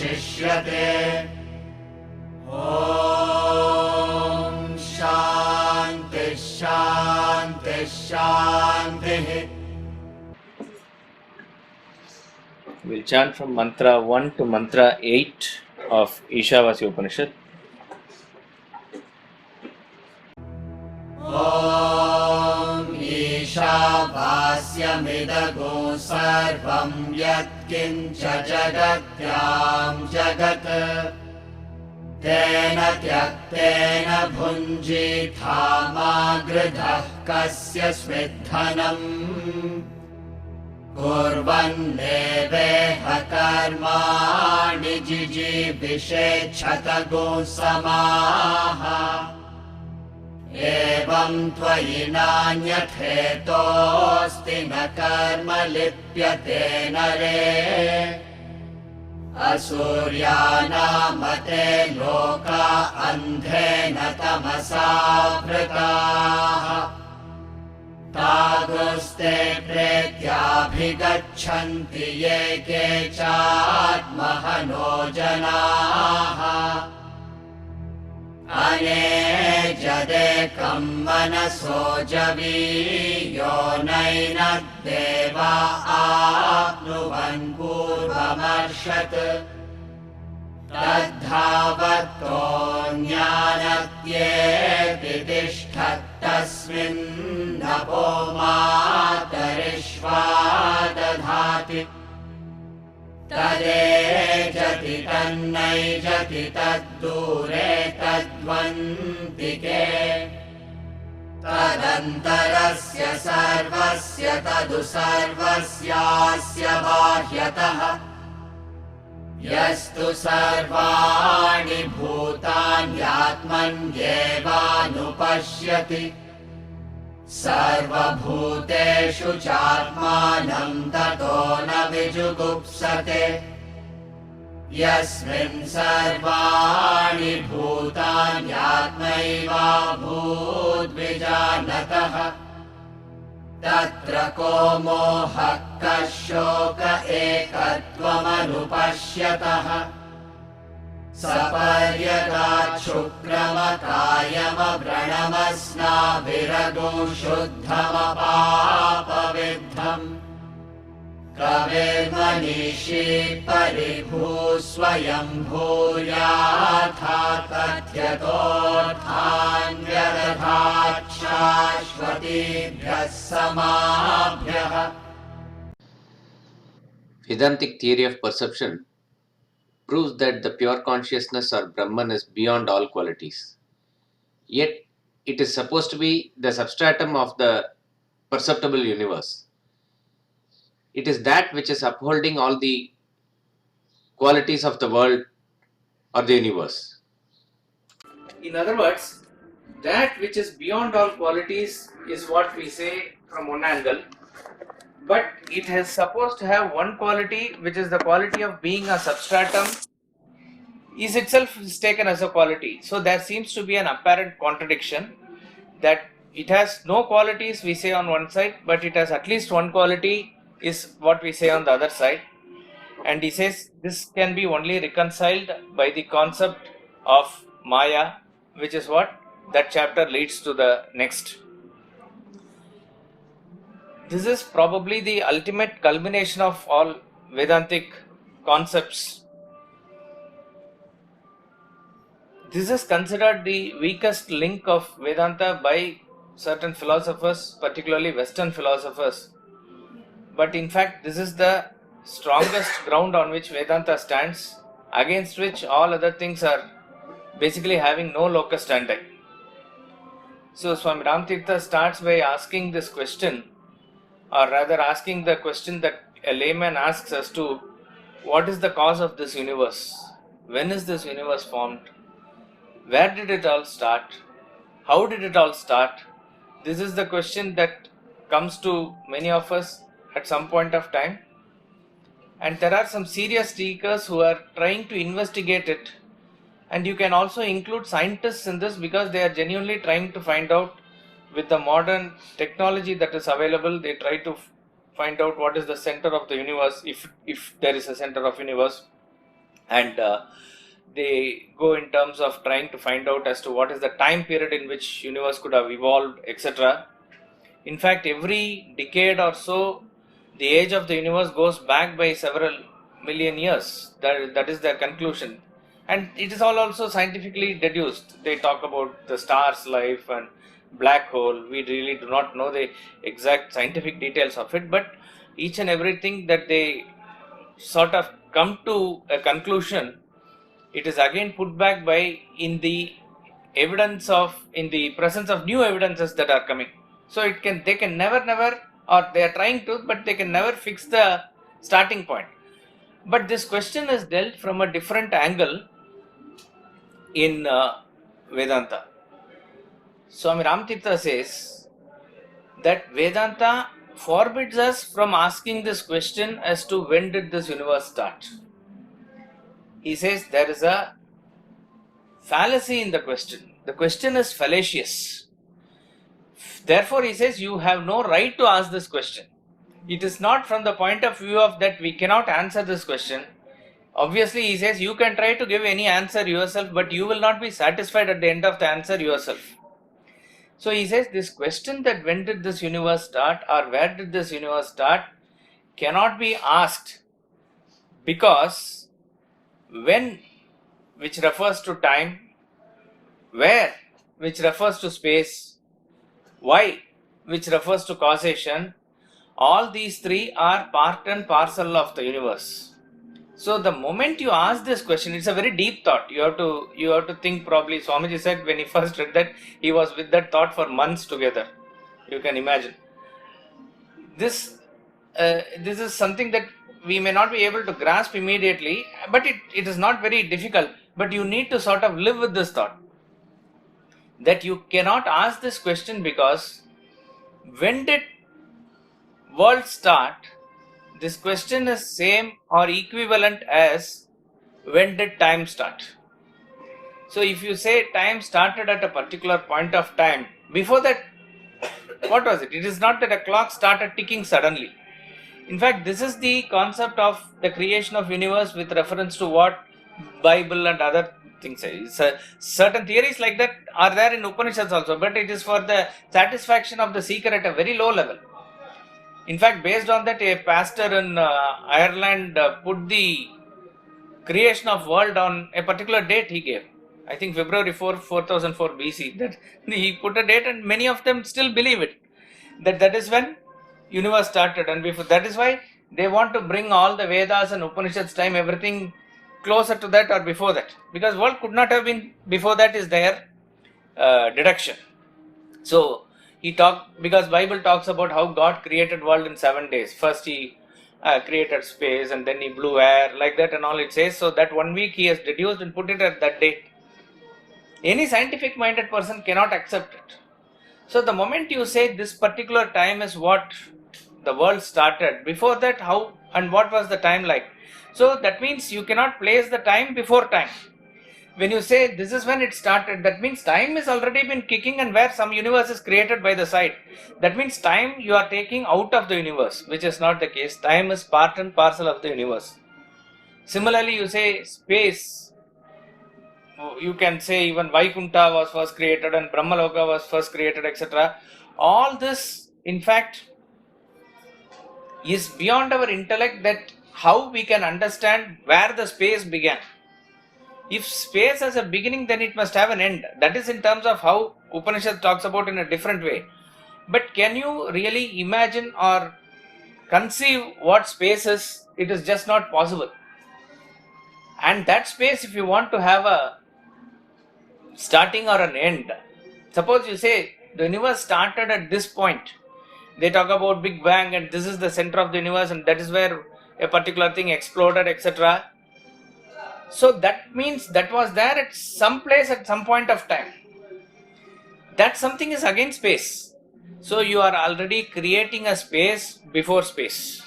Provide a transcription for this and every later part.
विशिष्यते। ॐ शान्ति शान्ति शान्तिः. We'll chant from mantra 1 to mantra 8 of Ishavasya Upanishad. ॐ ईशावास्यमिदगो सर्वं यत्किञ्च जगत्यां जगत् तेन त्यक्तेन भुञ्जीथा मा गृधः कस्य स्विद्धनम् कुर्वन्नेवेह कर्माणि जिजीविषेच्छतगो समाः एवं त्वयि नान्यथेतोऽस्ति न कर्म लिप्यते नरे असूर्यानामते लोका अन्धेन तमसावृताः तागुस्ते प्रेत्याभिगच्छन्ति ये केचात्महनो जनाः अनेजदेकं मनसो जवीयो नैनद्देवा आप्नुवन् पूर्वमर्षत् तद्धावत्तोऽन्यानत्येति तिष्ठत्तस्मिन्नपो मातरिष्वा दधाति तदेजति तन्नैजति तद्दूरे तद्वन्तिके तदन्तरस्य सर्वस्य तदु सर्वस्यास्य बाह्यतः यस्तु सर्वाणि भूतान्यात्मन्येवानुपश्यति सर्वभूतेषु चात्मानं ततो न विजुगुप्सते यस्मिन् सर्वाणि भूतान्यात्मैवाभूद्विजानतः तत्र को मोहः कः शोक एकत्वमनुपश्यतः सपर्यगाच्छुक्रमकायमव्रणमस्नाभिरगो शुद्धमपापविद्धम् कविर्मनीषी परिभूः स्वयं भूयाथा तथ्यतोऽर्थान्यदधात् शाश्वतीभ्यः समाभ्यः. Vedantic theory of perception proves that the pure consciousness or Brahman is beyond all qualities. Yet, it is supposed to be the substratum of the perceptible universe. It is that which is upholding all the qualities of the world or the universe. In other words, that which is beyond all qualities is what we say from one angle, but it is supposed to have one quality, which is the quality of being a substratum, is itself taken as a quality. So there seems to be an apparent contradiction that it has no qualities, we say on one side, but it has at least one quality is what we say on the other side. And he says this can be only reconciled by the concept of Maya, which is what that chapter leads to the next. This is probably the ultimate culmination of all Vedantic concepts. This is considered the weakest link of Vedanta by certain philosophers, particularly Western philosophers. But in fact, this is the strongest ground on which Vedanta stands, against which all other things are basically having no locus standi. So Swami Ramtirtha starts by asking this question, or rather asking the question that a layman asks as to what is the cause of this universe? When is this universe formed? Where did it all start? How did it all start? This is the question that comes to many of us at some point of time. And there are some serious seekers who are trying to investigate it. And you can also include scientists in this because they are genuinely trying to find out, with the modern technology that is available, they try to find out what is the center of the universe, if there is a center of universe. and they go in terms of trying to find out as to what is the time period in which universe could have evolved, etc. In fact, every decade or so, the age of the universe goes back by several million years. That is their conclusion. And it is all also scientifically deduced. They talk about the star's life and black hole. We really do not know the exact scientific details of it, but each and everything that they sort of come to a conclusion, it is again put back by in the presence of new evidences that are coming. So they can never, or they are trying to, but they can never fix the starting point. But this question is dealt from a different angle in Vedanta. Swami Ramatirtha says that Vedanta forbids us from asking this question as to when did this universe start. He says there is a fallacy in the question. The question is fallacious. Therefore, he says you have no right to ask this question. It is not from the point of view of that we cannot answer this question. Obviously, he says you can try to give any answer yourself, but you will not be satisfied at the end of the answer yourself. So he says this question that when did this universe start or where did this universe start cannot be asked, because when, which refers to time, where, which refers to space, why, which refers to causation, all these three are part and parcel of the universe. So the moment you ask this question, it's a very deep thought. You have to think probably. Swamiji said when he first read that, he was with that thought for months together. You can imagine. This is something that we may not be able to grasp immediately, but it is not very difficult. But you need to sort of live with this thought, that you cannot ask this question, because when did world start? This question is same or equivalent as when did time start? So if you say time started at a particular point of time, before that, what was it? It is not that a clock started ticking suddenly. In fact, this is the concept of the creation of universe with reference to what Bible and other things say. Certain theories like that are there in Upanishads also, but it is for the satisfaction of the seeker at a very low level. In fact, based on that, a pastor in Ireland put the creation of world on a particular date he gave. I think February 4, 4004 BC. That he put a date, and many of them still believe it. That is when universe started, and before that is why they want to bring all the Vedas and Upanishads time, everything closer to that or before that, because world could not have been before that is their deduction. So he talked, because Bible talks about how God created world in 7 days. First he created space, and then he blew air, like that and all it says. So that 1 week he has deduced and put it at that date. Any scientific minded person cannot accept it. So the moment you say this particular time is what the world started, before that how and what was the time like? So that means you cannot place the time before time. When you say this is when it started, that means time has already been kicking, and where some universe is created by the side. That means time you are taking out of the universe, which is not the case. Time is part and parcel of the universe. Similarly, you say space. You can say even Vaikuntha was first created and Brahmaloka was first created, etc. All this, in fact, is beyond our intellect, that how we can understand where the space began. If space has a beginning, then it must have an end. That is in terms of how Upanishad talks about in a different way. But can you really imagine or conceive what space is? It is just not possible. And that space, if you want to have a starting or an end, suppose you say the universe started at this point. They talk about Big Bang, and this is the center of the universe, and that is where a particular thing exploded, etc. So that means that was there at some place at some point of time. That something is again space. So you are already creating a space before space.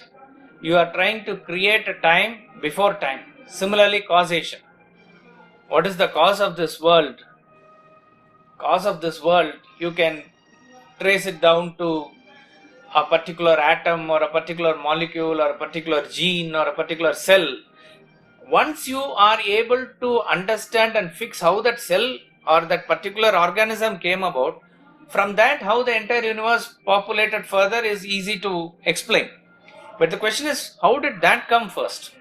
You are trying to create a time before time. Similarly, causation. What is the cause of this world? Cause of this world, you can trace it down to a particular atom or a particular molecule or a particular gene or a particular cell. once you are able to understand and fix how that cell or that particular organism came about, from that how the entire universe populated further is easy to explain. But the question is, how did that come first?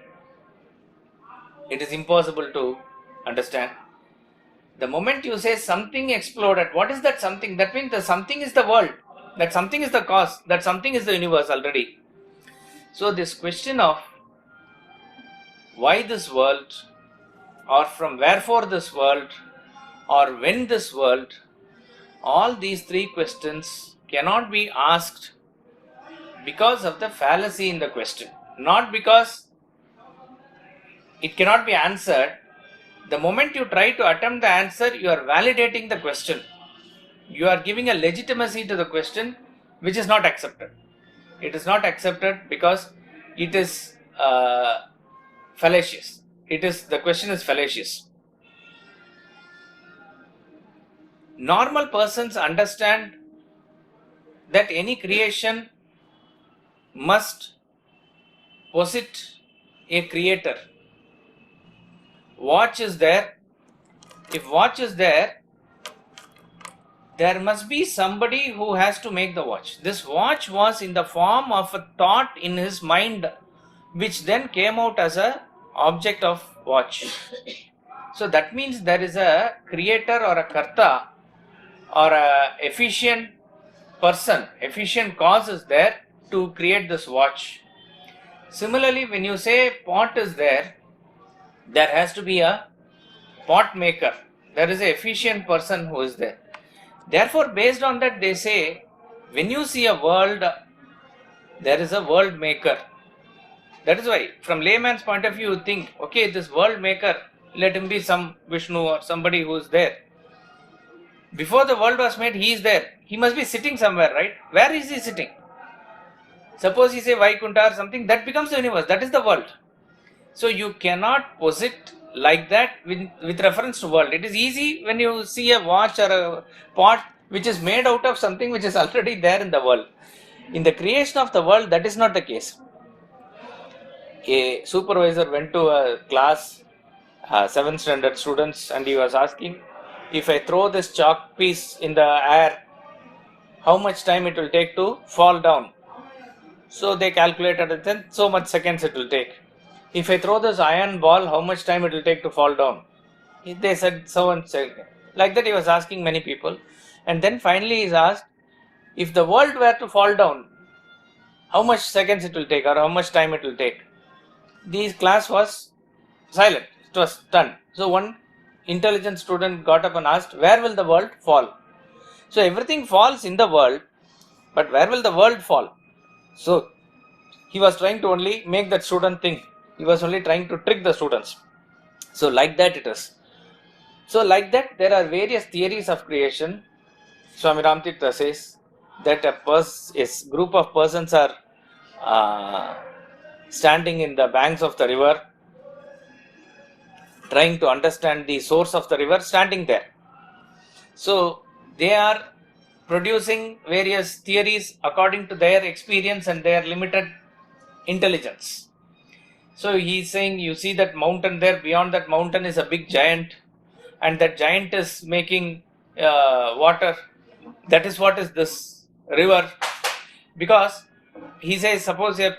It is impossible to understand. The moment you say something exploded, what is that something? That means the something is the world, that something is the cause, that something is the universe already. So this question of why this world, or from wherefore this world, or when this world, all these three questions cannot be asked because of the fallacy in the question, not because it cannot be answered. The moment you try to attempt the answer, you are validating the question. You are giving a legitimacy to the question which is not accepted. It is not accepted because it is fallacious. The question is fallacious. Normal persons understand that any creation must posit a creator. Watch is there. If watch is there, there must be somebody who has to make the watch. This watch was in the form of a thought in his mind, which then came out as a object of watch. So that means there is a creator or a karta or a efficient person, efficient cause is there to create this watch. Similarly, when you say pot is there, there has to be a pot maker. There is an efficient person who is there. Therefore, based on that, they say, when you see a world, there is a world maker. That is why, from layman's point of view, you think, okay, this world maker, let him be some Vishnu or somebody who is there. Before the world was made, he is there. He must be sitting somewhere, right? Where is he sitting? Suppose he say Vaikunta or something, that becomes the universe. That is the world. So you cannot posit like that with reference to world. It is easy when you see a watch or a pot which is made out of something which is already there in the world. In the creation of the world, that is not the case. A supervisor went to a class, 7th standard students, and he was asking, if I throw this chalk piece in the air, how much time it will take to fall down? So they calculated it, then so much seconds it will take. If I throw this iron ball, how much time it will take to fall down? They said so and so. Like that he was asking many people. And then finally he asked, if the world were to fall down, how much seconds it will take or how much time it will take? The class was silent. It was stunned. So one intelligent student got up and asked, where will the world fall? So everything falls in the world, but where will the world fall? So he was trying to only make that student think. He was only trying to trick the students. So like that it is. So like that there are various theories of creation. Swami Ramtirtha says that a group of persons are standing in the banks of the river, trying to understand the source of the river, standing there. So they are producing various theories according to their experience and their limited intelligence. So he is saying, you see that mountain there, beyond that mountain is a big giant, and that giant is making water. That is what is this river. Because he says, suppose a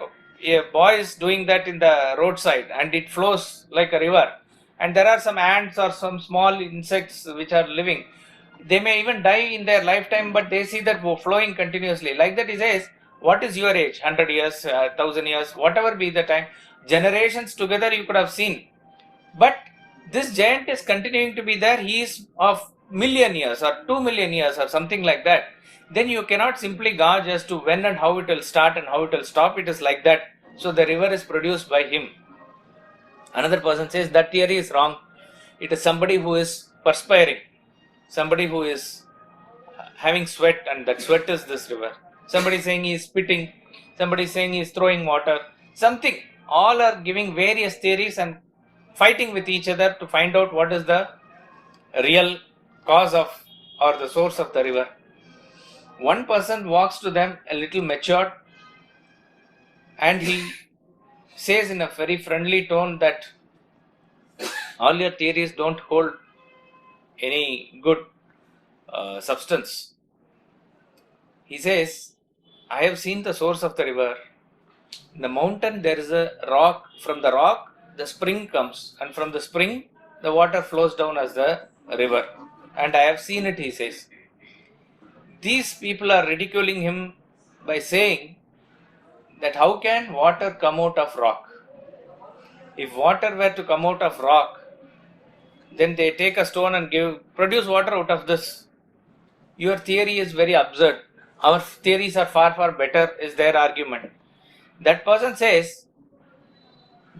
boy is doing that in the roadside and it flows like a river, and there are some ants or some small insects which are living. They may even die in their lifetime, but they see that flowing continuously. Like that he says, what is your age? 100 years, 1000 years, whatever be the time. Generations together you could have seen. But this giant is continuing to be there. He is of million years or 2 million years or something like that. Then you cannot simply gauge as to when and how it will start and how it will stop. It is like that. So the river is produced by him. Another person says that theory is wrong. It is somebody who is perspiring, somebody who is having sweat, and that sweat is this river. Somebody saying he is spitting, somebody saying he is throwing water, something. All are giving various theories and fighting with each other to find out what is the real cause of or the source of the river. One person walks to them a little matured, and he says in a very friendly tone that All your theories don't hold any good substance. He says, I have seen the source of the river. In the mountain there is a rock. From the rock the spring comes, and from the spring the water flows down as the river. And I have seen it, he says. These people are ridiculing him by saying that how can water come out of rock? If water were to come out of rock, then they take a stone and produce water out of this. Your theory is very absurd. Our theories are far, far better, is their argument. That person says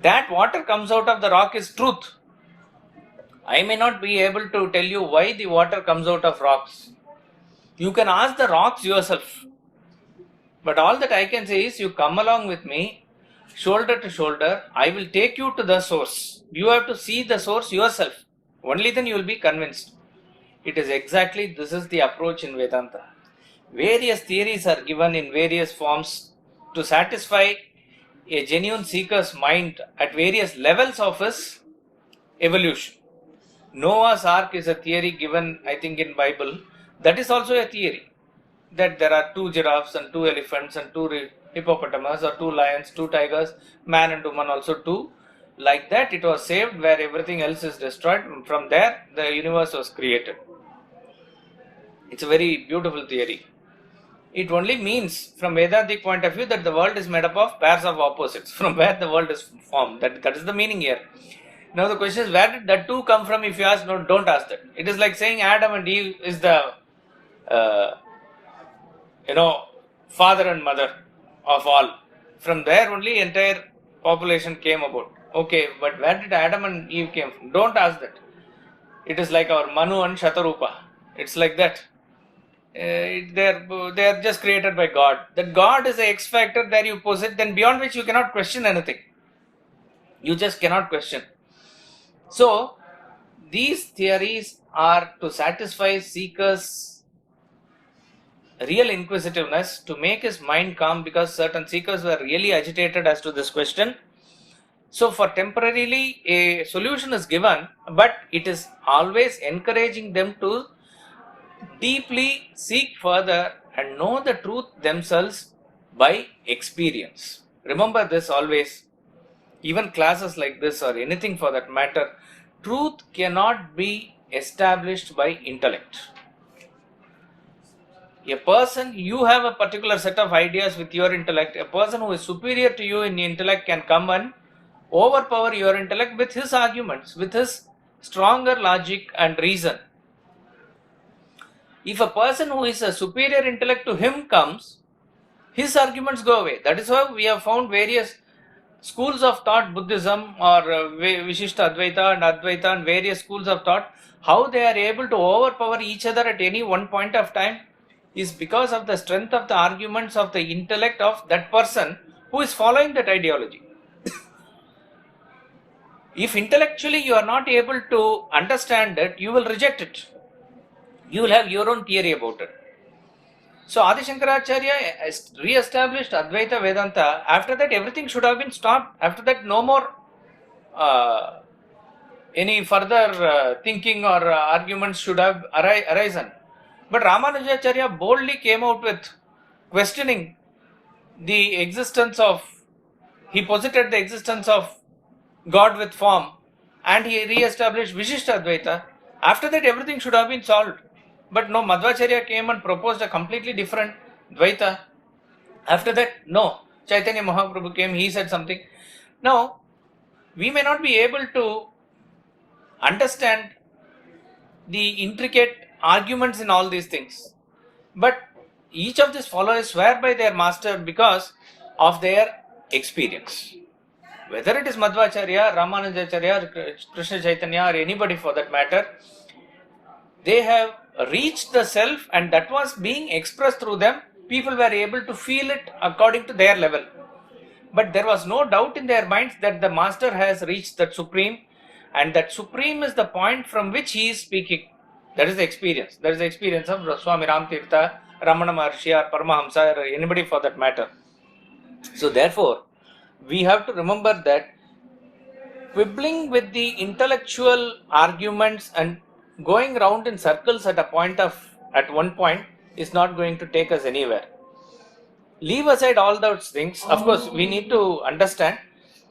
that water comes out of the rock is truth. I may not be able to tell you why the water comes out of rocks. You can ask the rocks yourself. But all that I can say is, you come along with me, shoulder to shoulder, I will take you to the source. You have to see the source yourself. Only then you will be convinced. It is exactly this is the approach in Vedanta. Various theories are given in various forms to satisfy a genuine seeker's mind at various levels of his evolution. Noah's Ark is a theory given, I think, in Bible. That is also a theory, that there are 2 giraffes and 2 elephants and 2 hippopotamus or 2 lions, 2 tigers, man and woman also 2. Like that it was saved, where everything else is destroyed. From there the universe was created. It's a very beautiful theory. It only means from Vedantic point of view that the world is made up of pairs of opposites, from where the world is formed. That is the meaning here. Now the question is, where did that 2 come from? If you ask, no, don't ask that. It is like saying Adam and Eve is the father and mother of all. From there only entire population came about. Okay, but where did Adam and Eve came from? Don't ask that. It is like our Manu and Shatarupa. It's like that. They are just created by God. That God is a X factor, there you posit, then beyond which you cannot question anything. You just cannot question. So, these theories are to satisfy seekers' real inquisitiveness, to make his mind calm, because certain seekers were really agitated as to this question. So, for temporarily a solution is given, but it is always encouraging them to deeply seek further and know the truth themselves by experience. Remember this always. Even classes like this or anything for that matter, truth cannot be established by intellect. A person, you have a particular set of ideas with your intellect. A person who is superior to you in intellect can come and overpower your intellect with his arguments, with his stronger logic and reason. If a person who is a superior intellect to him comes, his arguments go away. That is why we have found various schools of thought, Buddhism or Vishishta Advaita and Advaita and various schools of thought, how they are able to overpower each other at any one point of time is because of the strength of the arguments of the intellect of that person who is following that ideology. If intellectually you are not able to understand it, you will reject it. You will have your own theory about it. So Adi Shankaracharya re-established Advaita Vedanta. After that everything should have been stopped. After that no more any further thinking or arguments should have arisen. But Ramanujacharya boldly came out with questioning the existence of, he posited the existence of God with form, and he re-established Vishishta Advaita. After that everything should have been solved. But no, Madhvacharya came and proposed a completely different Dvaita. After that, no, Chaitanya Mahaprabhu came, he said something. Now, we may not be able to understand the intricate arguments in all these things, but each of these followers swear by their master because of their experience. Whether it is Madhvacharya, Ramanujacharya, Krishna Chaitanya or anybody for that matter, they have reached the self and that was being expressed through them. People were able to feel it according to their level. But there was no doubt in their minds that the master has reached that supreme, and that supreme is the point from which he is speaking. That is the experience. That is the experience of Swami Ramtirtha, Ramana Maharshi or Paramahamsa or anybody for that matter. So therefore, we have to remember that quibbling with the intellectual arguments and going round in circles at one point is not going to take us anywhere. Leave aside all those things. Of course, we need to understand,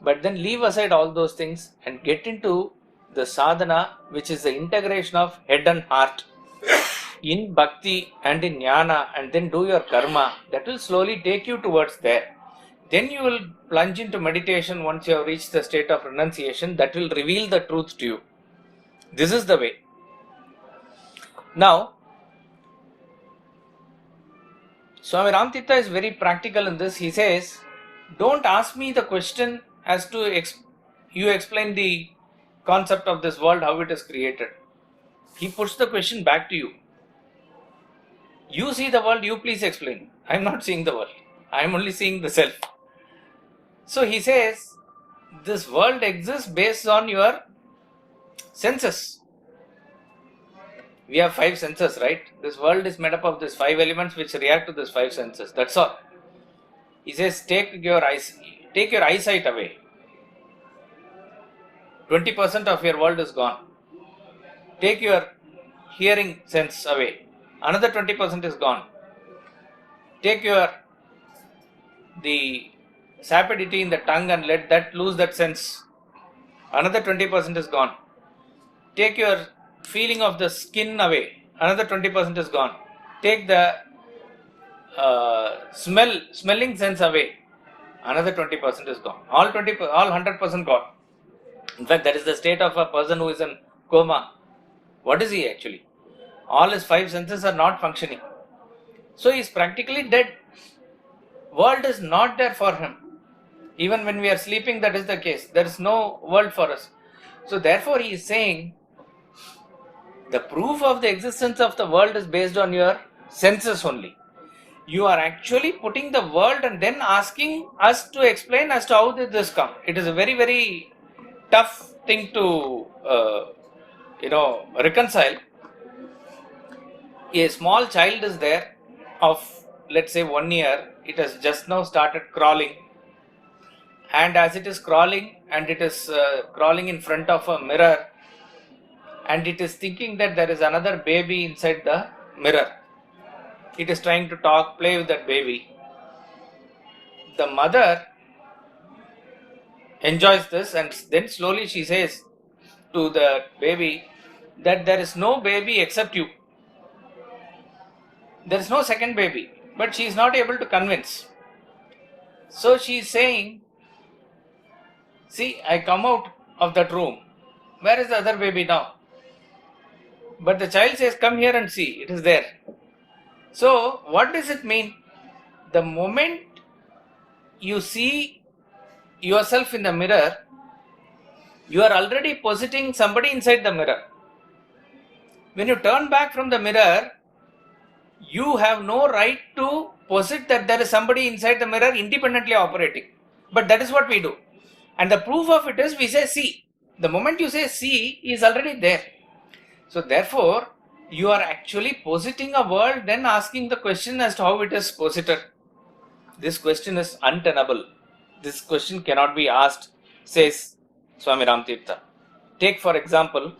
but then leave aside all those things and get into the sadhana, which is the integration of head and heart in bhakti and in jnana, and then do your karma. That will slowly take you towards there. Then you will plunge into meditation once you have reached the state of renunciation. That will reveal the truth to you. This is the way. Now, Swami Ramtirtha is very practical in this. He says, don't ask me the question as to you explain the concept of this world, how it is created. He puts the question back to you. You see the world, you please explain. I am not seeing the world. I am only seeing the self. So he says, this world exists based on your senses. We have 5 senses, right? This world is made up of these 5 elements which react to these 5 senses. That's all. He says, take your eyesight away. 20% of your world is gone. Take your hearing sense away. Another 20% is gone. Take the sapidity in the tongue and let that lose that sense. Another 20% is gone. Take your feeling of the skin away. Another 20% is gone. Take the smelling sense away. Another 20% is gone. All 100% gone. In fact, that is the state of a person who is in coma. What is he actually? All his 5 senses are not functioning. So he is practically dead. World is not there for him. Even when we are sleeping, that is the case. There is no world for us. So therefore he is saying, the proof of the existence of the world is based on your senses only. You are actually putting the world and then asking us to explain as to how did this come. It is a very, very tough thing to reconcile. A small child is there of, let's say, 1 year. It has just now started crawling, and as it is crawling and it is crawling in front of a mirror, and it is thinking that there is another baby inside the mirror. It is trying to talk, play with that baby. The mother enjoys this, and then slowly she says to the baby that there is no baby except you. There is no second baby, but she is not able to convince. So she is saying, see, I come out of that room. Where is the other baby now? But the child says, come here and see, it is there. So what does it mean? The moment you see yourself in the mirror, you are already positing somebody inside the mirror. When you turn back from the mirror, you have no right to posit that there is somebody inside the mirror independently operating. But that is what we do. And the proof of it is we say see. The moment you say see, he is already there. So therefore, you are actually positing a world, then asking the question as to how it is posited. This question is untenable. This question cannot be asked, says Swami Ramtirtha. Take for example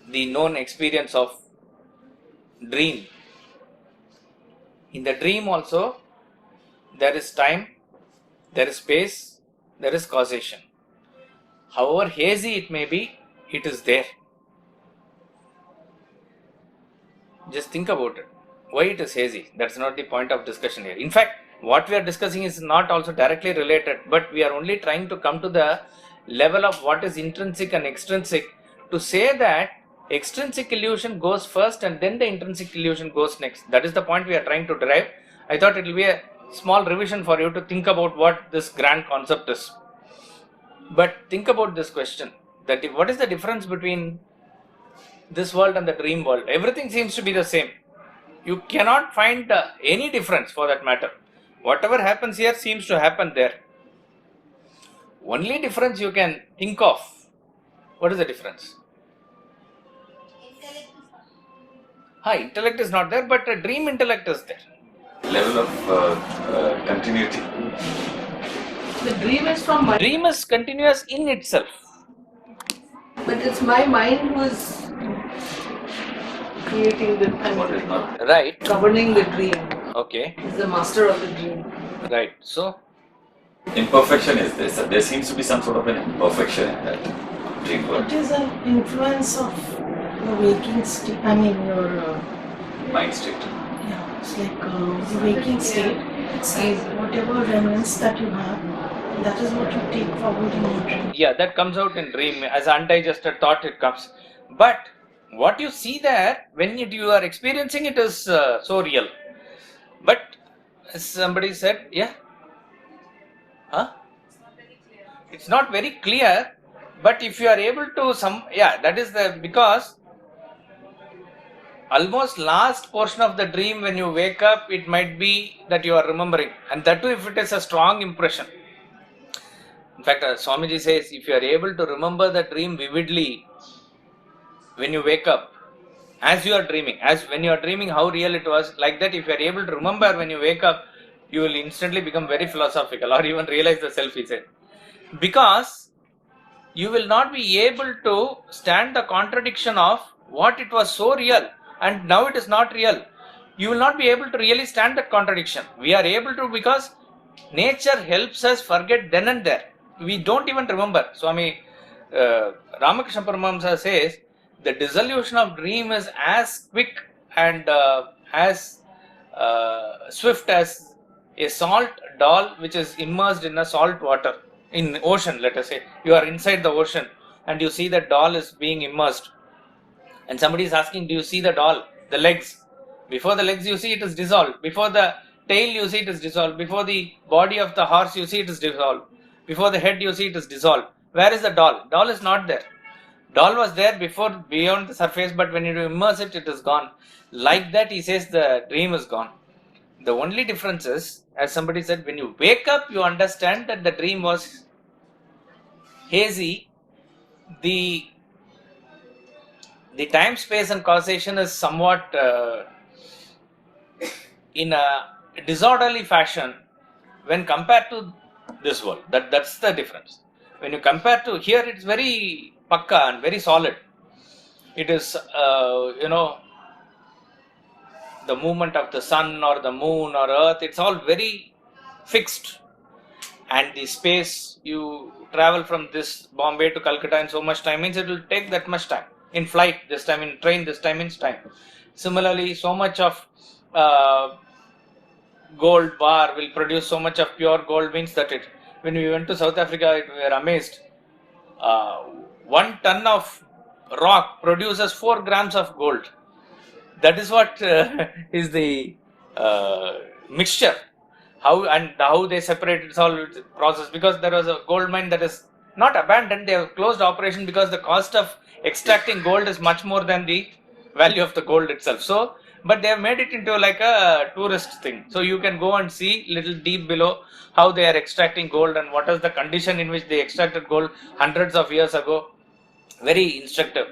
the known experience of dream. In the dream also, there is time, there is space, there is causation. However hazy it may be, it is there. Just think about it. Why it is hazy? That's not the point of discussion here. In fact, what we are discussing is not also directly related, but we are only trying to come to the level of what is intrinsic and extrinsic to say that extrinsic illusion goes first and then the intrinsic illusion goes next. That is the point we are trying to derive. I thought it will be a small revision for you to think about what this grand concept is. But think about this question, that what is the difference between this world and the dream world? Everything seems to be the same. You cannot find any difference for that matter. Whatever happens here seems to happen there. Only difference you can think of. What is the difference? Intellect is not there, but a dream intellect is there. Level of continuity. The dream is from my... Dream is continuous in itself. But it's my mind who is creating the... Right. governing the dream. Okay. Is the master of the dream. Right. So, imperfection is this. There seems to be some sort of an imperfection in that dream world. It is an influence of your waking state. I mean, your Mind state. yeah, it's like the waking state. It's like whatever remnants that you have, that is what you take forward in your dream. yeah, that comes out in dream as undigested thought. It comes, but what you see there when you are experiencing it is so real. But as somebody said, yeah, huh? It's not very clear. But if you are able to that is because almost last portion of the dream when you wake up, it might be that you are remembering, and that too if it is a strong impression. In fact, Swamiji says, if you are able to remember the dream vividly when you wake up, as you are dreaming, as when you are dreaming how real it was, like that if you are able to remember when you wake up, you will instantly become very philosophical or even realize the self, he said. Because you will not be able to stand the contradiction of what it was so real and now it is not real. You will not be able to really stand that contradiction. We are able to because nature helps us forget then and there. We don't even remember. Swami Ramakrishna Paramahamsa says the dissolution of dream is as quick and as swift as a salt doll which is immersed in a salt water. In ocean, let us say, you are inside the ocean and you see the doll is being immersed. And somebody is asking, do you see the doll? The legs. Before the legs you see it is dissolved. Before the tail you see it is dissolved. Before the body of the horse you see it is dissolved. Before the head you see it is dissolved. Where is the doll? Doll is not there. Doll was there before, beyond the surface, but when you immerse it, it is gone. Like that, he says the dream is gone. The only difference is, as somebody said, when you wake up, you understand that the dream was hazy. The time, space and causation is somewhat in a disorderly fashion when compared to this world. That's the difference. When you compare to here, it's very pakka and very solid. It is, the movement of the sun or the moon or earth, it's all very fixed. And the space, you travel from this Bombay to Kolkata in so much time, means it will take that much time. In flight, this time in train, this time in time. Similarly, so much of gold bar will produce so much of pure gold, means that when we went to South Africa, we were amazed. 1 ton of rock produces 4 grams of gold. That is what is the mixture. How they separate, it's all process, because there was a gold mine that is not abandoned, they have closed operation because the cost of extracting gold is much more than the value of the gold itself. So, but they have made it into like a tourist thing. So you can go and see little deep below how they are extracting gold and what is the condition in which they extracted gold hundreds of years ago. Very instructive.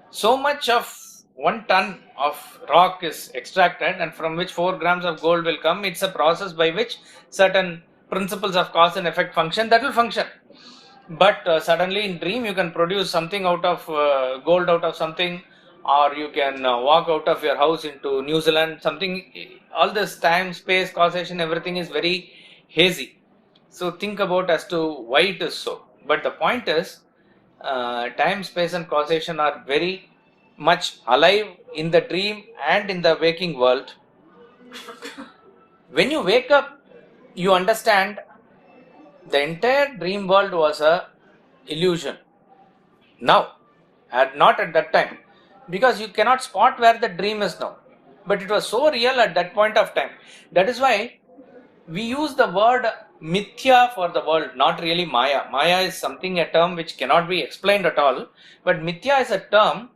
So much of 1 ton of rock is extracted and from which 4 grams of gold will come. It's a process by which certain principles of cause and effect function, that will function. But suddenly in dream you can produce something out of gold out of something, or you can walk out of your house into New Zealand, something. All this time, space, causation, everything is very hazy. So think about as to why it is so. But the point is, time, space and causation are very much alive in the dream and in the waking world. When you wake up, you understand the entire dream world was a illusion. Now, not at that time, because you cannot spot where the dream is now. But it was so real at that point of time. That is why we use the word mithya for the world, not really maya. Maya is something, a term which cannot be explained at all. But mithya is a term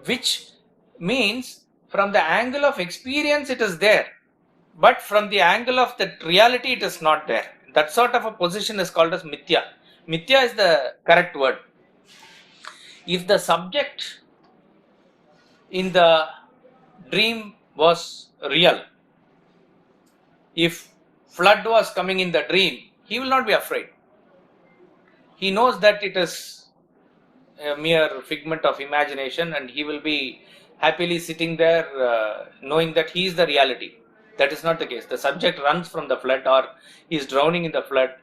which means from the angle of experience it is there, but from the angle of the reality it is not there. That sort of a position is called as mithya. Mithya is the correct word. If the subject in the dream was real, if flood was coming in the dream, he will not be afraid. he knows that it is a mere figment of imagination, and he will be happily sitting there knowing that he is the reality. That is not the case. The subject runs from the flood, or he is drowning in the flood,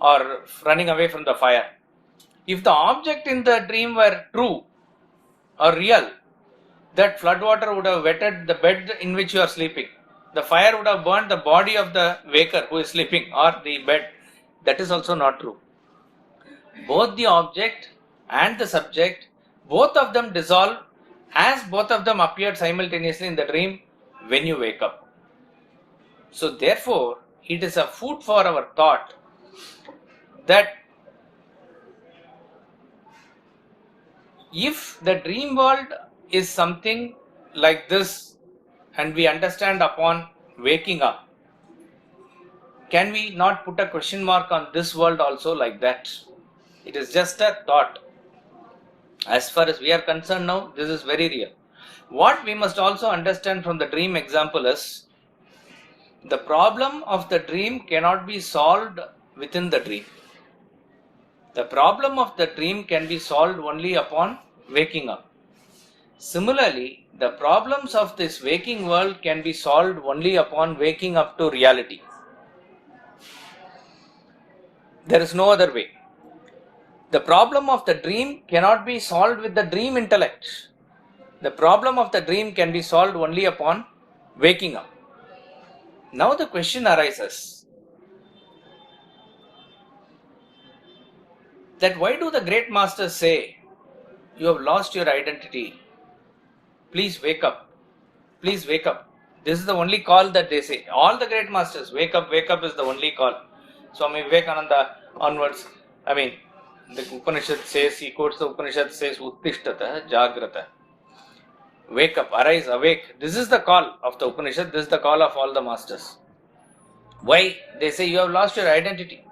or running away from the fire. If the object in the dream were true or real, that flood water would have wetted the bed in which you are sleeping. The fire would have burned the body of the waker who is sleeping, or the bed. That is also not true. Both the object and the subject, both of them dissolve as both of them appeared simultaneously in the dream when you wake up. So therefore, it is a food for our thought that if the dream world is something like this and we understand upon waking up, can we not put a question mark on this world also like that? It is just a thought. As far as we are concerned now, this is very real. What we must also understand from the dream example is the problem of the dream cannot be solved within the dream. The problem of the dream can be solved only upon waking up. Similarly, the problems of this waking world can be solved only upon waking up to reality. There is no other way. The problem of the dream cannot be solved with the dream intellect. The problem of the dream can be solved only upon waking up. Now the question arises that why do the great masters say, you have lost your identity, please wake up, please wake up. This is the only call that they say. All the great masters, wake up is the only call. Swami Vivekananda onwards, the Upanishad says, he quotes the Upanishad says, Uttishtata Jagrata. Wake up, arise, awake. This is the call of the Upanishad, this is the call of all the masters. Why? They say you have lost your identity.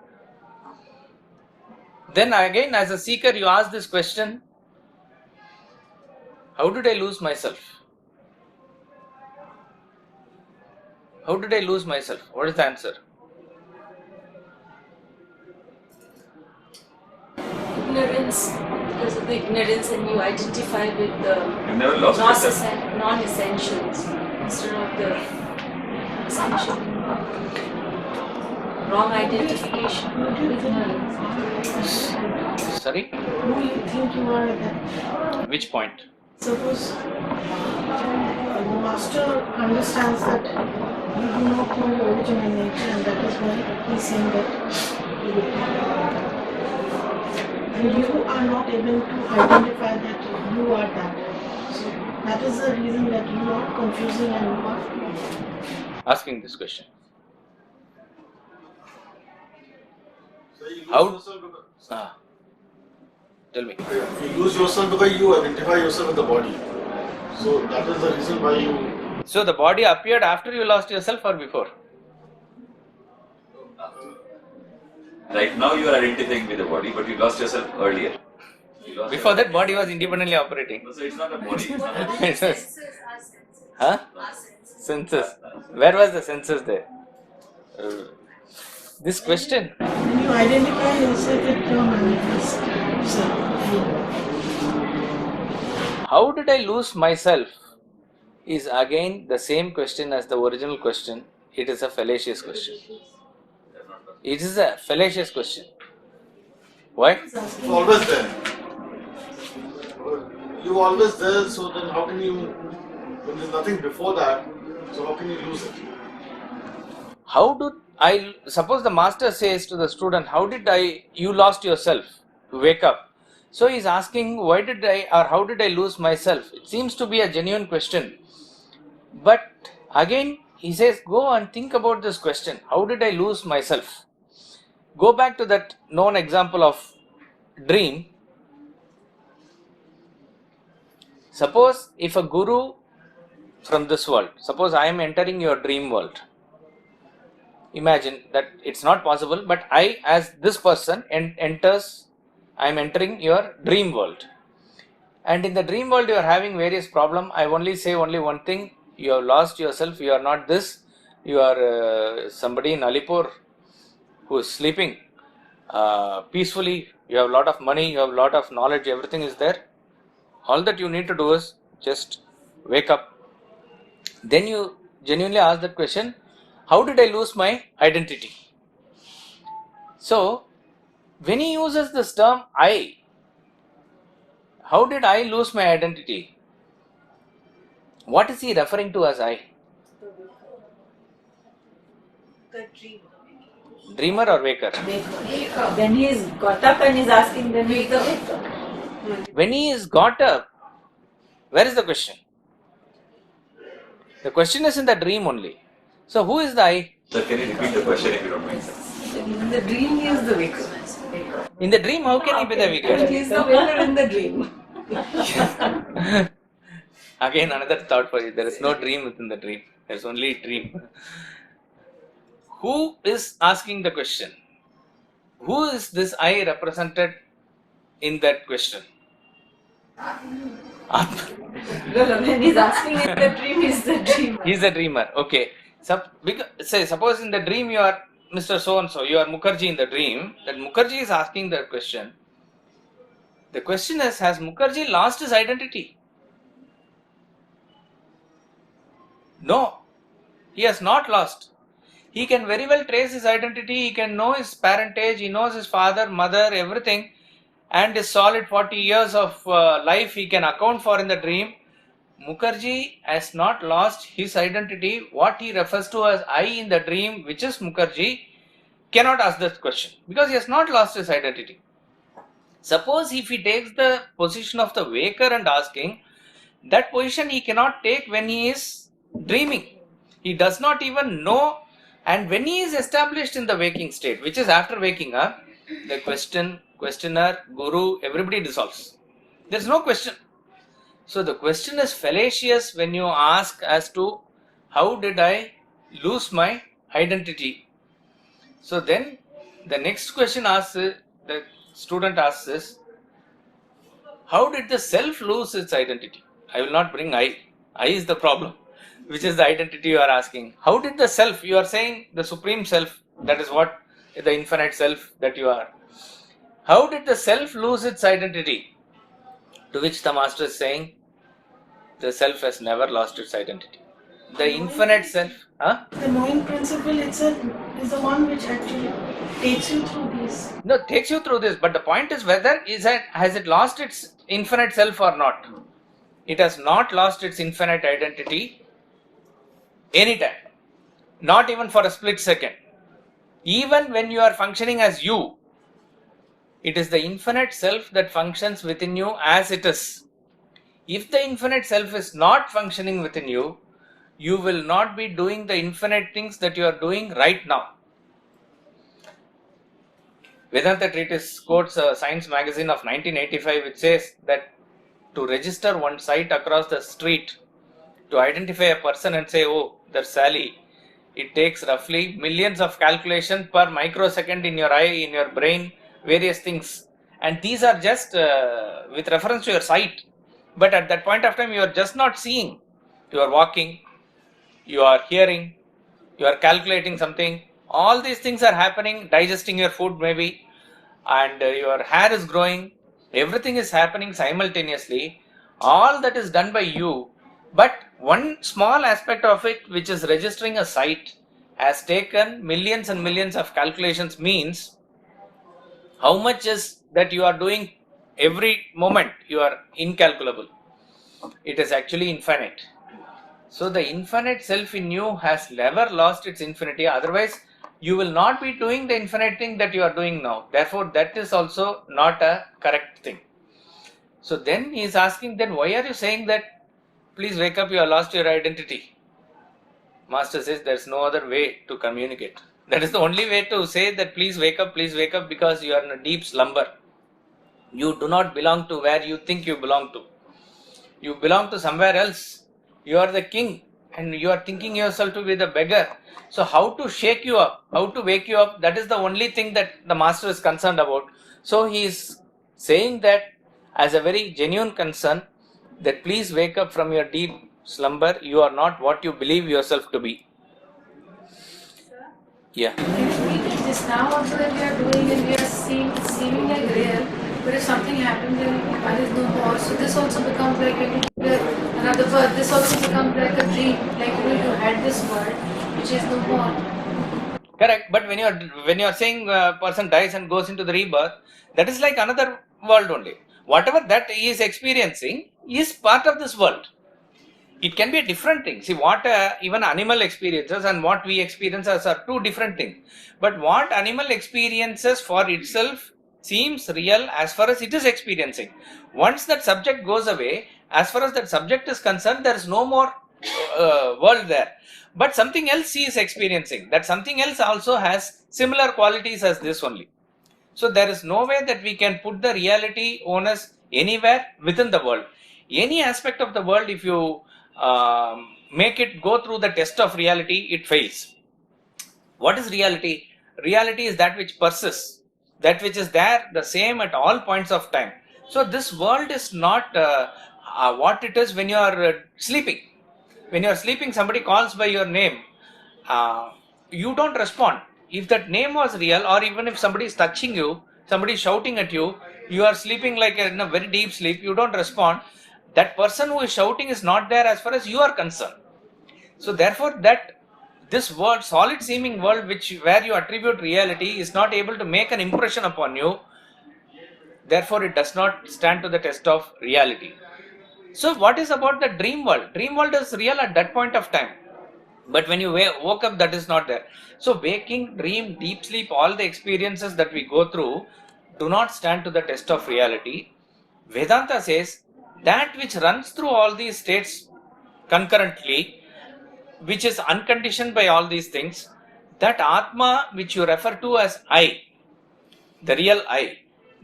Then again, as a seeker, you ask this question, how did I lose myself? How did I lose myself? What is the answer? Ignorance, because of the ignorance, and you identify with the You never lost yourself. non-essentials instead of the essential. Wrong identification. Sorry? Who you think you are at that? Which point? Suppose the master understands that you do not know your original nature, and that is why he is saying that and you are not able to identify that you are that. So that is the reason that you are confusing and you are Asking this question. So you lose How? yourself because, Tell me. you lose yourself because you identify yourself with the body. So that is the reason why you. So the body appeared after you lost yourself or before? Right now you are identifying with the body, but you lost yourself earlier. Before that, body was independently operating. So it's not a body. It's not a Huh? Senses. Where was the senses there? This question. when you identify yourself with your manifest self. How did I lose myself? Is again the same question as the original question. It is a fallacious question. It is a fallacious question. Why? It's always there. You always there, so then how can you, when there's nothing before that, so how can you lose it? How do I suppose the master says to the student, how did you lost yourself to wake up? So he is asking, why did I or how did I lose myself? It seems to be a genuine question. But again, he says, go and think about this question. How did I lose myself? Go back to that known example of dream. Suppose if a guru from this world, suppose I am entering your dream world. Imagine that it's not possible, but I as this person I am entering your dream world. And in the dream world you are having various problems. I only say only one thing, you have lost yourself, you are not this, you are somebody in Alipur who is sleeping, peacefully, you have a lot of money, you have a lot of knowledge, everything is there. All that you need to do is just wake up. Then you genuinely ask that question, how did I lose my identity? So, when he uses this term I, how did I lose my identity? What is he referring to as I? The dream. Dreamer or waker? When he is got up and is asking, then he is the waker. When he is got up, where is the question? The question is in the dream only. So who is the I? Sir, can you repeat the question if you don't mind, sir? In the dream, he is the waker. In the dream, how can he be the He waker? is the waker in the dream. Again, another thought for you. There is no dream within the dream. There is only dream. Who is asking the question? Who is this I represented in that question? When he's asking in the dream, he's the dreamer. He is a dreamer. Okay. Suppose in the dream you are Mr. So-and-so, you are Mukherjee in the dream, that Mukherjee is asking that question. The question is, has Mukherjee lost his identity? No, he has not lost. He can very well trace his identity, he can know his parentage, he knows his father, mother, everything, and his solid 40 years of life he can account for in the dream. Mukherjee has not lost his identity. What he refers to as I in the dream, which is Mukherjee, cannot ask this question because he has not lost his identity. Suppose if he takes the position of the waker and asking, that position he cannot take when he is dreaming. He does not even know, and when he is established in the waking state, which is after waking up, the questioner, guru, everybody dissolves. There is no question. So the question is fallacious when you ask as to how did I lose my identity. So then the next question asks, the student asks is, how did the self lose its identity? I will not bring I. I is the problem, which is the identity you are asking. How did the self, you are saying the supreme self, that is what the infinite self that you are. How did the self lose its identity? To which the master is saying, the self has never lost its identity. The infinite self, The knowing principle itself is the one which actually takes you through these. No, takes you through this, but the point is whether has it lost its infinite self or not. It has not lost its infinite identity anytime, not even for a split second. Even when you are functioning as you, it is the infinite self that functions within you as it is. If the infinite self is not functioning within you, you will not be doing the infinite things that you are doing right now. Vedanta Treatise quotes a Science magazine of 1985 which says that to register one sight across the street, to identify a person and say, oh, there's Sally, it takes roughly millions of calculations per microsecond in your eye, in your brain, various things. And these are just with reference to your sight. But at that point of time, you are just not seeing. You are walking, you are hearing, you are calculating something. All these things are happening, digesting your food maybe, and your hair is growing. Everything is happening simultaneously. All that is done by you. But one small aspect of it, which is registering a sight, has taken millions and millions of calculations, means how much is that you are doing every moment. You are incalculable. It is actually infinite. So the infinite self in you has never lost its infinity. Otherwise, you will not be doing the infinite thing that you are doing now. Therefore, that is also not a correct thing. So then he is asking, then why are you saying that, please wake up, you have lost your identity? Master says there is no other way to communicate. That is the only way to say that please wake up, because you are in a deep slumber. You do not belong to where you think you belong to. You belong to somewhere else. You are the king and you are thinking yourself to be the beggar. So how to shake you up, how to wake you up, that is the only thing that the master is concerned about. So he is saying that as a very genuine concern, that please wake up from your deep slumber. You are not what you believe yourself to be. Yeah. Just now also that we are doing and we are seeming like real, but if something happens then there is no more. So this also becomes like another birth. This also becomes like a dream, like you had this world which is no more. Correct, but when you are saying a person dies and goes into the rebirth, that is like another world only. Whatever that he is experiencing is part of this world. It can be a different thing. See, what even animal experiences and what we experience as are two different things. But what animal experiences for itself seems real as far as it is experiencing. Once that subject goes away, as far as that subject is concerned, there is no more world there. But something else he is experiencing. That something else also has similar qualities as this only. So there is no way that we can put the reality onus anywhere within the world. Any aspect of the world, if you make it go through the test of reality, it fails. What is reality? Reality is that which persists, that which is there the same at all points of time. So this world is not what it is when you are sleeping. When you are sleeping, somebody calls by your name. You don't respond. If that name was real, or even if somebody is touching you, somebody is shouting at you, you are sleeping like in a very deep sleep, you don't respond. That person who is shouting is not there as far as you are concerned. So therefore, that this world, solid seeming world, where you attribute reality, is not able to make an impression upon you. Therefore, it does not stand to the test of reality. So what is about the dream world? Dream world is real at that point of time. But when you woke up, that is not there. So waking, dream, deep sleep, all the experiences that we go through do not stand to the test of reality. Vedanta says that which runs through all these states concurrently, which is unconditioned by all these things, that Atma which you refer to as I, the real I,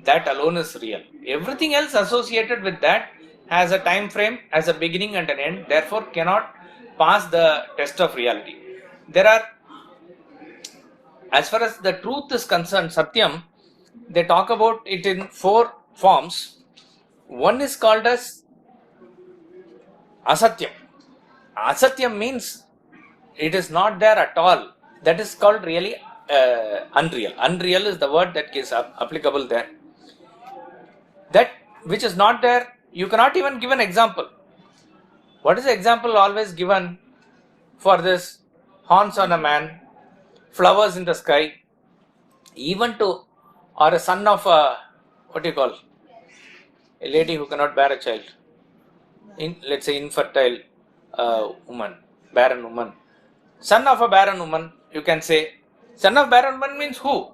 that alone is real. Everything else associated with that has a time frame, has a beginning and an end, therefore cannot pass the test of reality. There are, as far as the truth is concerned, Satyam, they talk about it in 4 forms. One is called as Asatyam. Asatyam means it is not there at all. That is called really unreal. Unreal is the word that is applicable there. That which is not there, you cannot even give an example. What is the example always given for this? Horns on a man, flowers in the sky, even to, or a son of a, what do you call, a lady who cannot bear a child, let's say infertile woman, barren woman. Son of a barren woman, you can say. Son of barren woman means who?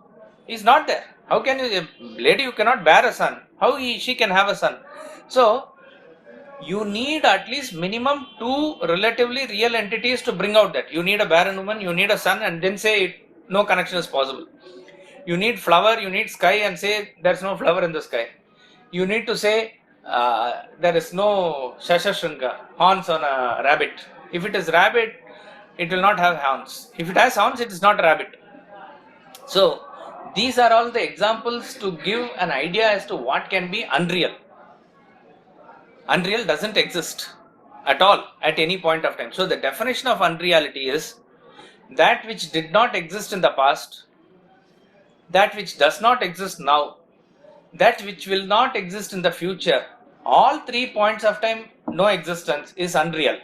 He is not there. How can you, a lady who cannot bear a son, how she can have a son? So, you need at least minimum 2 relatively real entities to bring out that. You need a barren woman, you need a son, and then say no connection is possible. You need flower, you need sky, and say there's no flower in the sky. You need to say there is no shashashringa, horns on a rabbit. If it is rabbit, it will not have horns. If it has horns, it is not a rabbit. So, these are all the examples to give an idea as to what can be unreal. Unreal doesn't exist at all at any point of time. So, the definition of unreality is that which did not exist in the past, that which does not exist now, that which will not exist in the future. All 3 points of time, no existence, is unreal.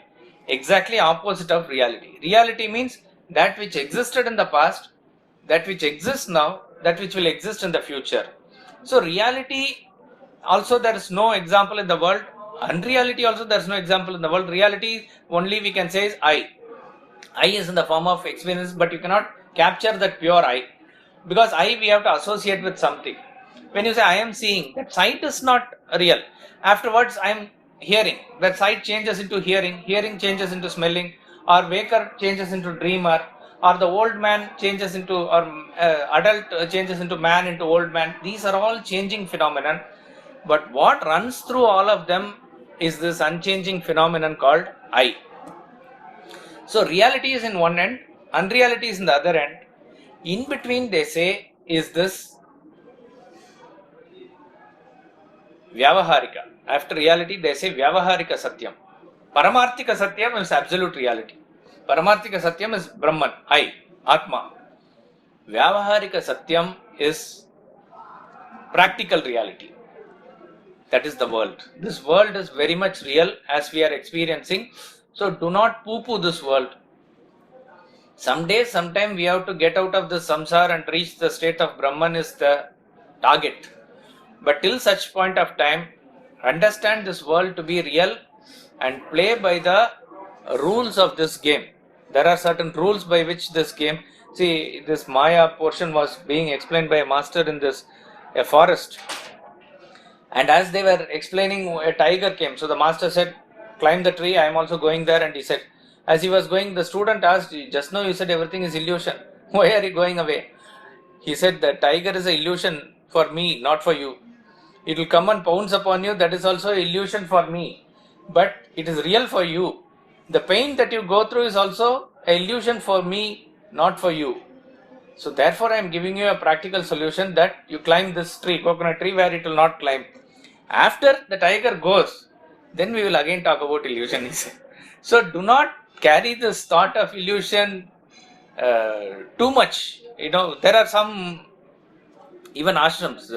Exactly opposite of reality. Reality means that which existed in the past, that which exists now, that which will exist in the future. So reality also there is no example in the world. Unreality also there is no example in the world. Reality only we can say is I. I is in the form of experience, but you cannot capture that pure I. Because I we have to associate with something. When you say I am seeing, that sight is not real. Afterwards I am hearing. That sight changes into hearing, hearing changes into smelling, or waker changes into dreamer, or the old man changes into, or adult changes into man, into old man. These are all changing phenomenon. But what runs through all of them is this unchanging phenomenon called I. So reality is in one end, unreality is in the other end. In between they say is this Vyavaharika. After reality they say Vyavaharika Satyam. Paramarthika Satyam is absolute reality. Paramarthika Satyam is Brahman, I, Atma. Vyavaharika Satyam is practical reality. That is the world. This world is very much real as we are experiencing. So do not poo-poo this world. Someday, sometime we have to get out of the samsara and reach the state of Brahman is the target. But till such point of time, understand this world to be real and play by the rules of this game. There are certain rules by which this game, see, this Maya portion was being explained by a master in this a forest. And as they were explaining, a tiger came. So the master said, climb the tree, I am also going there. And he said, as he was going, the student asked, just now you said everything is illusion. Why are you going away? He said, the tiger is an illusion for me, not for you. It will come and pounce upon you, that is also illusion for me. But it is real for you. The pain that you go through is also an illusion for me, not for you. So therefore I am giving you a practical solution that you climb this tree, coconut tree, where it will not climb. After the tiger goes, then we will again talk about illusion, he said. So do not carry this thought of illusion too much. There are some, even ashrams,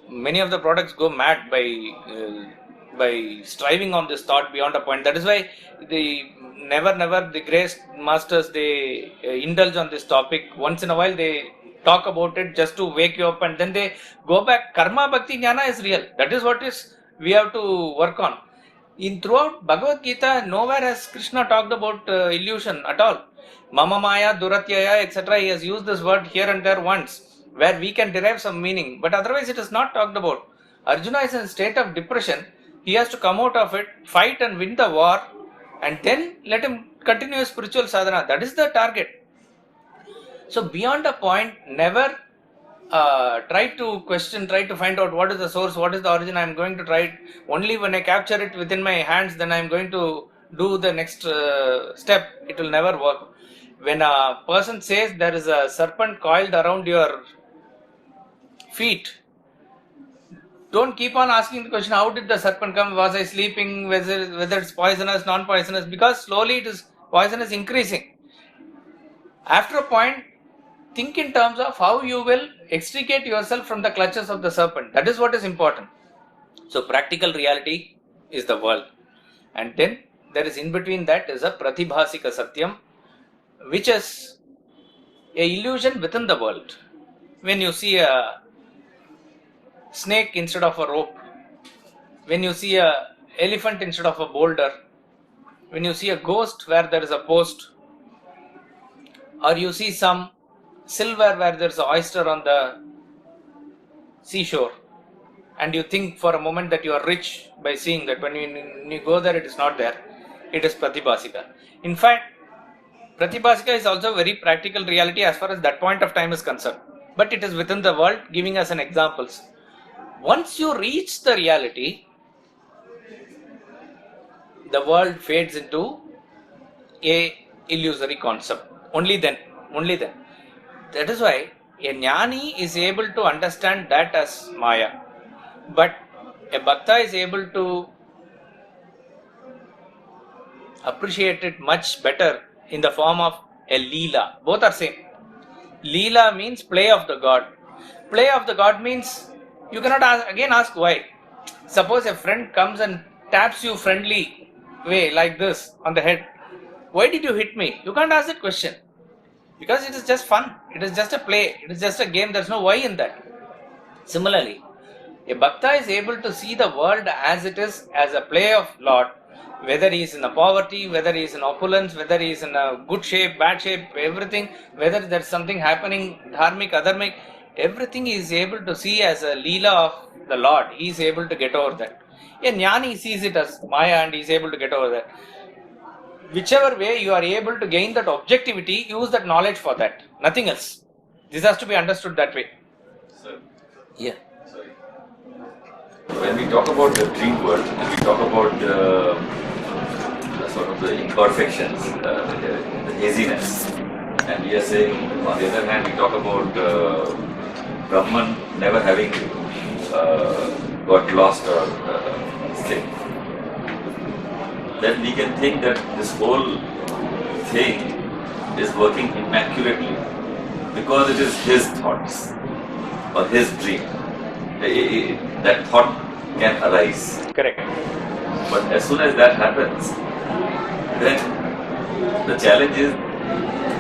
many of the products go mad by striving on this thought beyond a point. That is why the great masters, they indulge on this topic. Once in a while they talk about it just to wake you up, and then they go back. Karma bhakti jnana is real. That is what we have to work on. Throughout Bhagavad Gita, nowhere has Krishna talked about illusion at all. Mama Maya, Duratyaya, etc. He has used this word here and there once, where we can derive some meaning, but otherwise it is not talked about. Arjuna is in a state of depression. He has to come out of it, fight and win the war, and then let him continue his spiritual sadhana. That is the target. So beyond a point, never try to question, try to find out what is the source, what is the origin. I am going to try it. Only when I capture it within my hands, then I am going to do the next step. It will never work. When a person says there is a serpent coiled around your feet, don't keep on asking the question, how did the serpent come? Was I sleeping? Whether it's poisonous, non-poisonous? Because slowly it is poison is increasing. After a point, think in terms of how you will extricate yourself from the clutches of the serpent. That is what is important. So practical reality is the world. And then there is in between that is a pratibhasika satyam, which is a illusion within the world. When you see a snake instead of a rope, when you see a elephant instead of a boulder, when you see a ghost where there is a post, or you see some silver where there is an oyster on the seashore, and you think for a moment that you are rich by seeing that. When you go there, it is not there. It is pratibhasika. In fact, pratibhasika is also very practical reality as far as that point of time is concerned. But it is within the world, giving us an examples. Once you reach the reality, the world fades into a illusory concept. Only then. That is why a jnani is able to understand that as Maya. But a bhakta is able to appreciate it much better in the form of a Leela. Both are same. Leela means play of the God. Play of the God means you cannot ask why. Suppose a friend comes and taps you friendly way like this on the head. Why did you hit me? You can't ask that question. Because it is just fun. It is just a play. It is just a game. There is no why in that. Similarly, a bhakta is able to see the world as it is, as a play of Lord. Whether he is in a poverty, whether he is in opulence, whether he is in a good shape, bad shape, everything, whether there is something happening, dharmic, adharmic, everything he is able to see as a Leela of the Lord. He is able to get over that. A jnani sees it as Maya and he is able to get over that. Whichever way you are able to gain that objectivity, use that knowledge for that. Nothing else. This has to be understood that way. Sir, Yeah. sorry. When we talk about the dream world, and we talk about the sort of the imperfections, the haziness, and we are saying, on the other hand, we talk about Brahman never having got lost or slipped. Then we can think that this whole thing is working immaculately because it is his thoughts or his dream. that thought can arise. Correct. But as soon as that happens, then the challenge is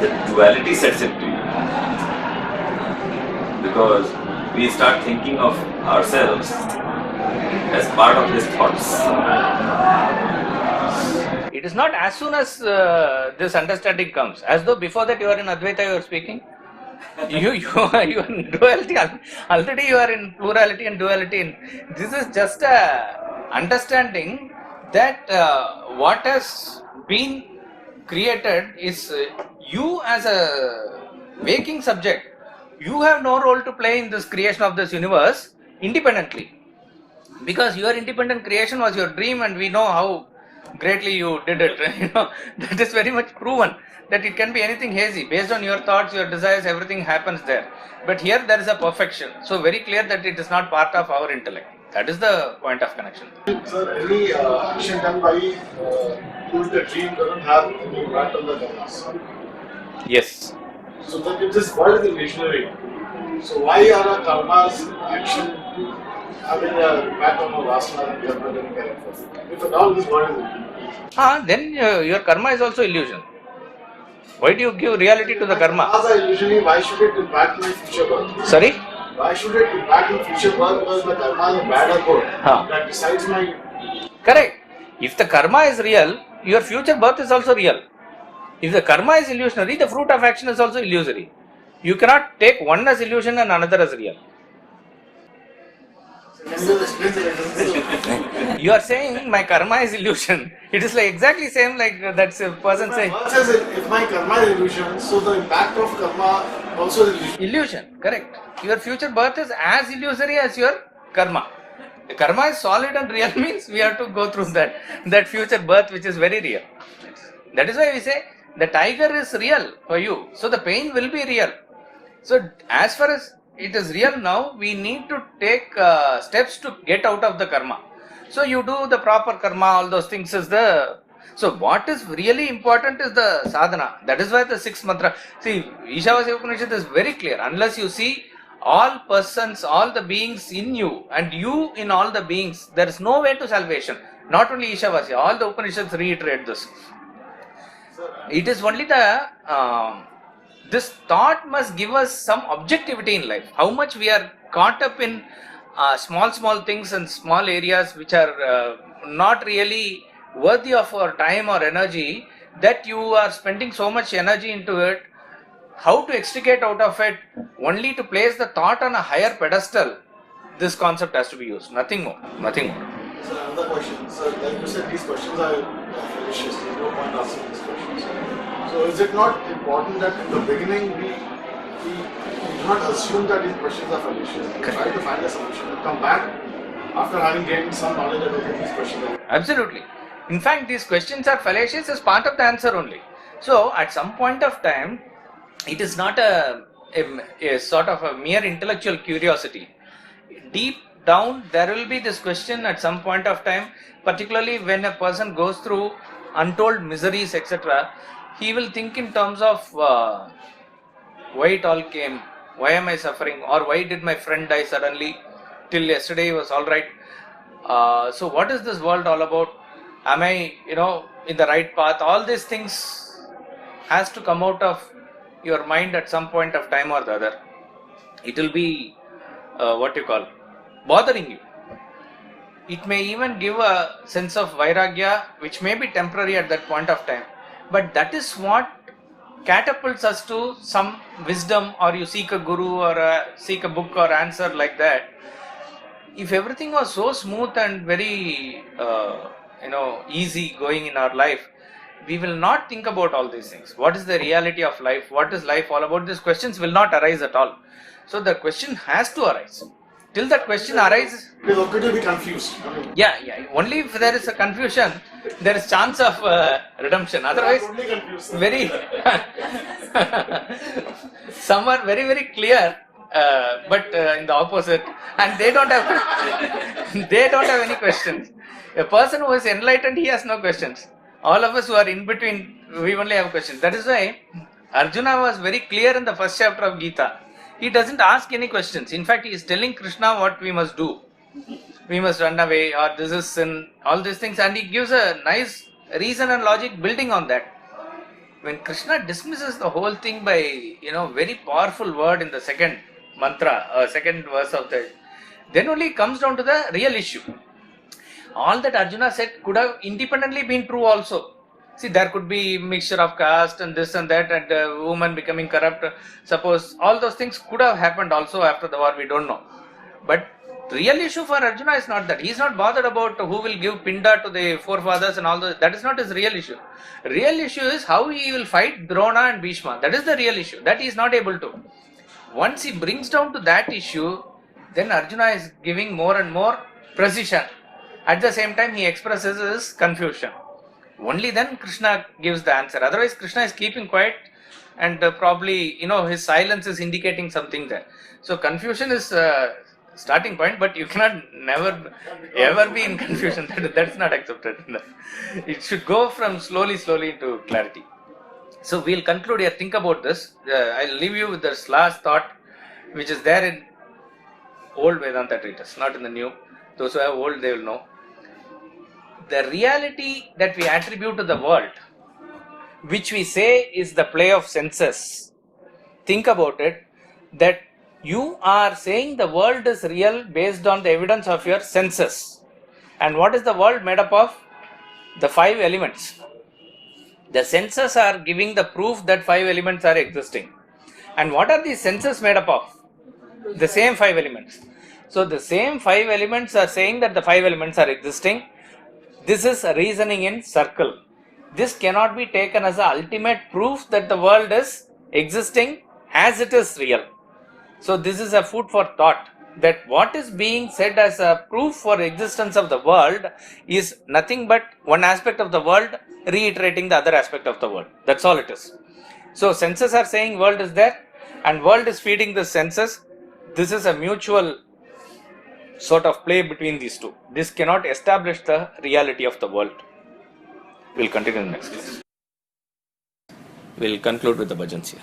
the duality sets into you. Because we start thinking of ourselves as part of these thoughts. It is not as soon as this understanding comes, as though before that you are in Advaita, you are speaking. You are in duality. Already you are in plurality and duality. This is just a understanding that what has been created is you as a waking subject. You have no role to play in this creation of this universe independently. Because your independent creation was your dream, and we know how greatly you did it. That is very much proven that it can be anything hazy based on your thoughts, your desires, everything happens there. But here there is a perfection, so very clear that it is not part of our intellect. That is the point of connection. Sir, any action done by doing the dream doesn't have any impact on the karmas. Yes. So that it is what is illusionary. So why are our karmas action having an impact on our vasana and karma that we carry forth? If at all this world is illusion. Then your karma is also illusion. Why do you give reality to the karma? Karmas are illusionary, why should it impact my future birth? Sorry? Why should it impact my future birth? Because the karma is bad or good. That decides my... Correct. If the karma is real, your future birth is also real. If the karma is illusionary, the fruit of action is also illusory. You cannot take one as illusion and another as real. You are saying my karma is illusion. It is like exactly same like that person saying. If my karma is illusion, so the impact of karma also is illusion. Illusion, correct. Your future birth is as illusory as your karma. The karma is solid and real means we have to go through that future birth which is very real. That is why we say the tiger is real for you. So the pain will be real. So as far as it is real now, we need to take steps to get out of the karma. So you do the proper karma, all those things is the... So what is really important is the sadhana. That is why the sixth mantra... See, Ishavasya Upanishad is very clear. Unless you see all persons, all the beings in you and you in all the beings, there is no way to salvation. Not only Ishavasya, all the Upanishads reiterate this. It is only the... this thought must give us some objectivity in life. How much we are caught up in small things and small areas which are not really worthy of our time or energy, that you are spending so much energy into it. How to extricate out of it? Only to place the thought on a higher pedestal. This concept has to be used. Nothing more. Nothing more. So another question. So like you said, these questions are fallacious. There's no point asking these questions. So is it not important that in the beginning we do not assume that these questions are fallacious? We try to find a solution and come back after having gained some knowledge about these questions. Absolutely. In fact, these questions are fallacious as part of the answer only. So at some point of time, it is not a sort of a mere intellectual curiosity. Deep down, there will be this question at some point of time, particularly when a person goes through untold miseries, etc. He will think in terms of why it all came, why am I suffering, or why did my friend die suddenly, till yesterday he was alright. So what is this world all about? Am I, in the right path? All these things has to come out of your mind at some point of time or the other. It will be bothering you. It may even give a sense of vairagya which may be temporary at that point of time, but that is what catapults us to some wisdom, or you seek a guru or seek a book or answer like that. If everything was so smooth and very easy going in our life, we will not think about all these things. What is the reality of life? What is life all about? These questions will not arise at all. So the question has to arise. Till that question arises... Because could you be confused? Yeah. Only if there is a confusion, there is chance of redemption. Otherwise, very... some are very, very clear, but in the opposite. And they don't have... they don't have any questions. A person who is enlightened, he has no questions. All of us who are in between, we only have questions. That is why Arjuna was very clear in the first chapter of Gita. He doesn't ask any questions. In fact, he is telling Krishna what we must do. We must run away, or this is sin, all these things, and he gives a nice reason and logic building on that. When Krishna dismisses the whole thing by, very powerful word in the second mantra, second verse of the, then only it comes down to the real issue. All that Arjuna said could have independently been true also. See, there could be mixture of caste and this and that, and woman becoming corrupt. Suppose all those things could have happened also after the war, we don't know. But real issue for Arjuna is not that. He is not bothered about who will give pinda to the forefathers and all those. That is not his real issue. Real issue is how he will fight Drona and Bhishma. That is the real issue. That he is not able to. Once he brings down to that issue, then Arjuna is giving more and more precision. At the same time, he expresses his confusion. Only then Krishna gives the answer. Otherwise, Krishna is keeping quiet, and probably, his silence is indicating something there. So confusion is starting point, but you cannot never ever be in confusion. That's not accepted. It should go from slowly into clarity. So we'll conclude here. Think about this. I'll leave you with this last thought, which is there in old Vedanta treatise, not in the new. Those who have old, they will know. The reality that we attribute to the world, which we say is the play of senses, think about it, that you are saying the world is real based on the evidence of your senses. And what is the world made up of? The 5 elements. The senses are giving the proof that 5 elements are existing. And what are these senses made up of? The same 5 elements. So the same 5 elements are saying that the 5 elements are existing. This is reasoning in circle. This cannot be taken as the ultimate proof that the world is existing as it is real. So this is a food for thought, that what is being said as a proof for existence of the world is nothing but one aspect of the world reiterating the other aspect of the world. That's all it is. So senses are saying world is there, and world is feeding the senses. This is a mutual sort of play between these two. This cannot establish the reality of the world. We'll continue in the next class. We'll conclude with the bhajans here.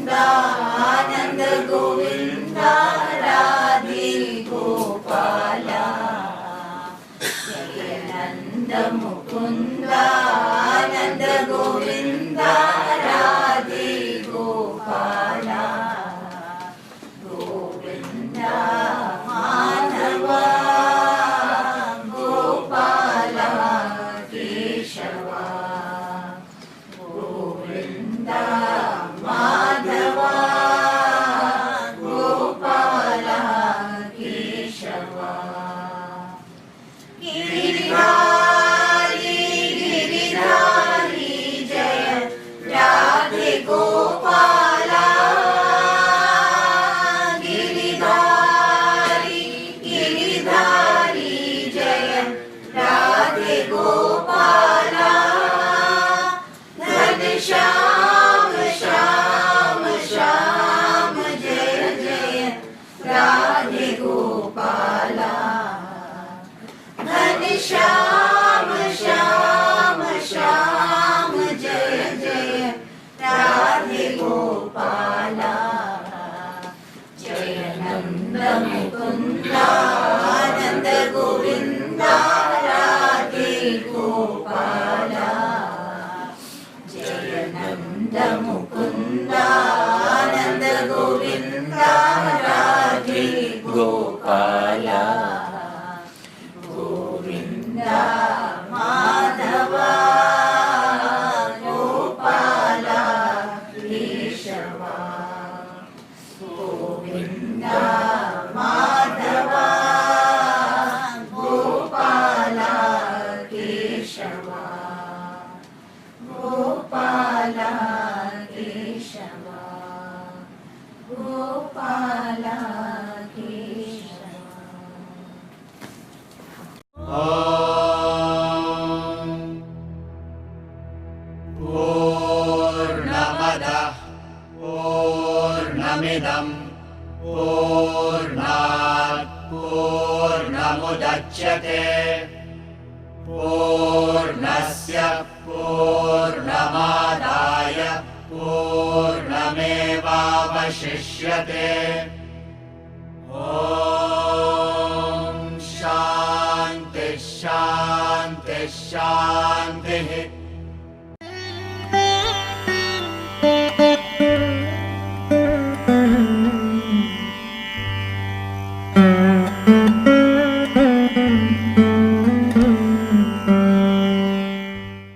Ananda Govinda Radhe Gopala Jayananda Mukunda Ananda Govinda Radhe Gopala Govinda Madhava Gopala Keshava Govinda Madhava Gopala Keshava Giridhari Giridhari Jaya Radhe Gopala Giridhari Giridhari Jaya Radhe Gopala Ghanshyam Shyam Shyam Jaya Jaya Radhe Gopala Ghanshyam पूर्णमुदच्यते पूर्णस्य पूर्णमादाय पूर्णमेवावशिष्यते ॐ शान्ति शान्ति शान्तिः